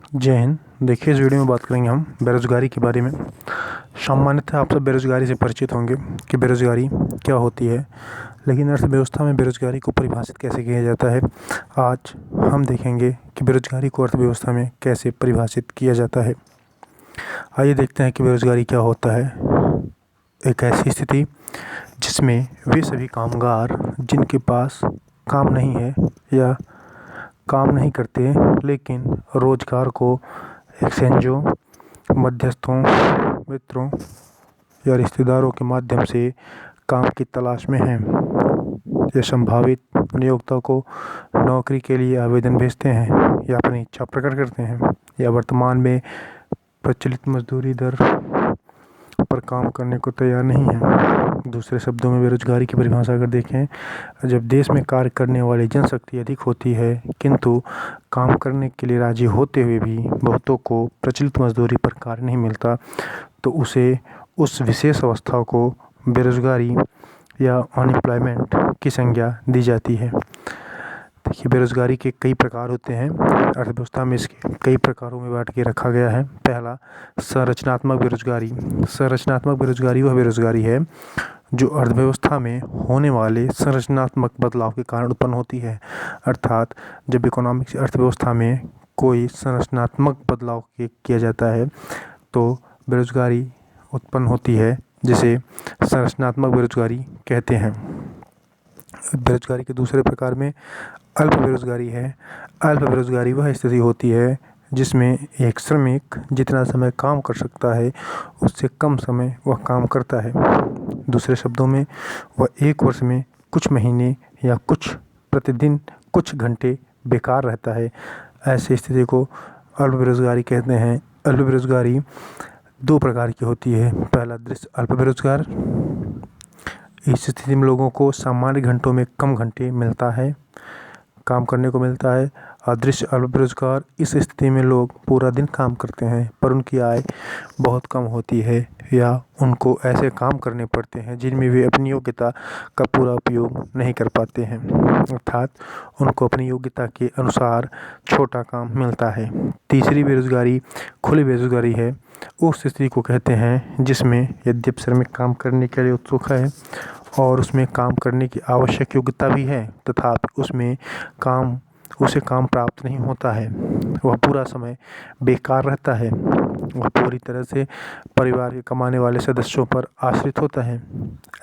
जय हिंद। देखिए, इस वीडियो में बात करेंगे हम बेरोज़गारी के बारे में। सामान्यतः आप सब बेरोज़गारी से परिचित होंगे कि बेरोज़गारी क्या होती है, लेकिन अर्थव्यवस्था में बेरोज़गारी को परिभाषित कैसे किया जाता है। आज हम देखेंगे कि बेरोज़गारी को अर्थव्यवस्था में कैसे परिभाषित किया जाता है। आइए देखते हैं कि बेरोज़गारी क्या होता है। एक ऐसी स्थिति जिसमें वे सभी कामगार जिनके पास काम नहीं है या काम नहीं करते, लेकिन रोज़गार को एक्सचेंजों, मध्यस्थों, मित्रों या रिश्तेदारों के माध्यम से काम की तलाश में हैं। ये संभावित नियोक्ता को नौकरी के लिए आवेदन भेजते हैं या अपनी इच्छा प्रकट करते हैं, या वर्तमान में प्रचलित मजदूरी दर पर काम करने को तैयार नहीं है। दूसरे शब्दों में बेरोज़गारी की परिभाषा अगर देखें, जब देश में कार्य करने वाली जनशक्ति अधिक होती है किंतु काम करने के लिए राजी होते हुए भी बहुतों को प्रचलित मजदूरी पर कार्य नहीं मिलता, तो उस विशेष अवस्था को बेरोज़गारी या अनएम्प्लॉयमेंट की संज्ञा दी जाती है। देखिए, बेरोज़गारी के कई प्रकार होते हैं। अर्थव्यवस्था में इसके कई प्रकारों में बांट के रखा गया है। पहला, संरचनात्मक बेरोज़गारी। संरचनात्मक बेरोज़गारी वह बेरोज़गारी है जो अर्थव्यवस्था में होने वाले संरचनात्मक बदलाव के कारण उत्पन्न होती है। अर्थात जब इकोनॉमिक्स अर्थव्यवस्था में कोई संरचनात्मक बदलाव किया जाता है तो बेरोज़गारी उत्पन्न होती है, जिसे संरचनात्मक बेरोज़गारी कहते हैं। बेरोज़गारी के दूसरे प्रकार में अल्प बेरोज़गारी है। अल्प बेरोज़गारी वह स्थिति होती है जिसमें एक श्रमिक जितना समय काम कर सकता है उससे कम समय वह काम करता है। दूसरे शब्दों में, वह एक वर्ष में कुछ महीने या कुछ प्रतिदिन कुछ घंटे बेकार रहता है। ऐसी स्थिति को अल्प बेरोज़गारी कहते हैं। अल्प बेरोज़गारी दो प्रकार की होती है। पहला, दृश्य अल्प बेरोज़गार। इस स्थिति में लोगों को सामान्य घंटों में कम घंटे काम करने को मिलता है। अदृश्य अल्प बेरोज़गार, इस स्थिति में लोग पूरा दिन काम करते हैं पर उनकी आय बहुत कम होती है या उनको ऐसे काम करने पड़ते हैं जिनमें वे अपनी योग्यता का पूरा उपयोग नहीं कर पाते हैं, अर्थात उनको अपनी योग्यता के अनुसार छोटा काम मिलता है। तीसरी बेरोज़गारी खुली बेरोज़गारी है। उस स्थिति को कहते हैं जिसमें यद्यपि श्रमिक काम करने के लिए उत्सुक है और उसमें काम करने की आवश्यक योग्यता भी है, तथापि उसे काम प्राप्त नहीं होता है। वह पूरा समय बेकार रहता है। वह पूरी तरह से परिवार के कमाने वाले सदस्यों पर आश्रित होता है।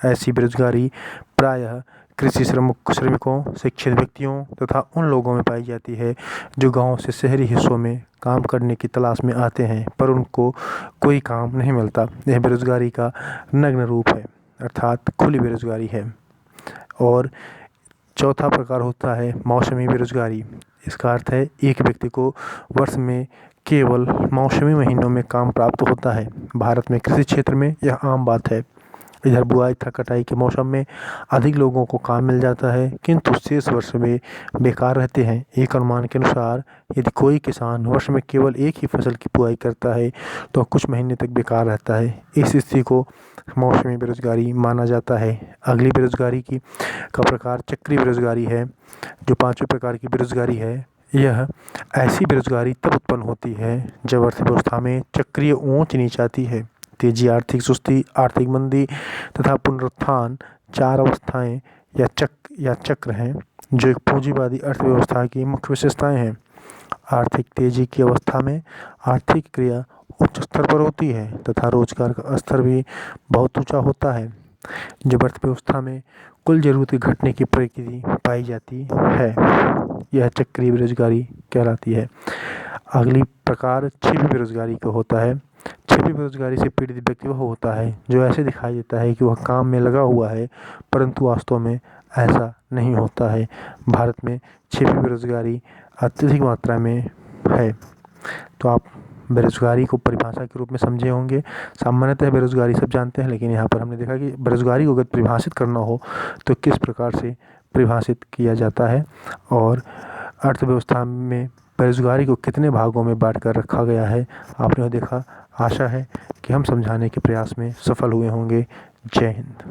ऐसी बेरोज़गारी प्रायः कृषि श्रमिकों, शिक्षित व्यक्तियों तथा उन लोगों में पाई जाती है जो गांव से शहरी हिस्सों में काम करने की तलाश में आते हैं पर उनको कोई काम नहीं मिलता। यह बेरोज़गारी का नग्न रूप है, अर्थात खुली बेरोज़गारी है। और चौथा प्रकार होता है मौसमी बेरोज़गारी। इसका अर्थ है एक व्यक्ति को वर्ष में केवल मौसमी महीनों में काम प्राप्त होता है। भारत में कृषि क्षेत्र में यह आम बात है। इधर बुआई तथा कटाई के मौसम में अधिक लोगों को काम मिल जाता है किंतु शेष वर्ष में बेकार रहते हैं। एक अनुमान के अनुसार यदि कोई किसान वर्ष में केवल एक ही फसल की बुआई करता है तो कुछ महीने तक बेकार रहता है। इस स्थिति को मौसमी बेरोज़गारी माना जाता है। अगली बेरोज़गारी का प्रकार चक्रीय बेरोज़गारी है, जो पांचवें प्रकार की बेरोज़गारी है। यह ऐसी बेरोज़गारी तब उत्पन्न होती है जब अर्थव्यवस्था में चक्रीय ऊंच नीच आती है। तेजी, आर्थिक सुस्ती, आर्थिक मंदी तथा पुनरुत्थान चार अवस्थाएं या चक्र हैं जो एक पूंजीवादी अर्थव्यवस्था की मुख्य विशेषताएं हैं। आर्थिक तेजी की अवस्था में आर्थिक क्रिया उच्च स्तर पर होती है तथा रोजगार का स्तर भी बहुत ऊंचा होता है। जब अर्थव्यवस्था में कुल जरूरतें घटने की प्रकृति पाई जाती है, यह चक्रीय बेरोज़गारी कहलाती है। अगली प्रकार छिपी बेरोज़गारी का होता है। छिपी बेरोज़गारी से पीड़ित व्यक्ति वह होता है जो ऐसे दिखाई देता है कि वह काम में लगा हुआ है परंतु वास्तव में ऐसा नहीं होता है। भारत में छिपी बेरोज़गारी अत्यधिक मात्रा में है। तो आप बेरोज़गारी को परिभाषा के रूप में समझे होंगे। सामान्यतः बेरोज़गारी सब जानते हैं, लेकिन यहाँ पर हमने देखा कि बेरोज़गारी को अगर परिभाषित करना हो तो किस प्रकार से परिभाषित किया जाता है और अर्थव्यवस्था में बेरोज़गारी को कितने भागों में बांट कर रखा गया है, आपने देखा। आशा है कि हम समझाने के प्रयास में सफल हुए होंगे। जय हिंद।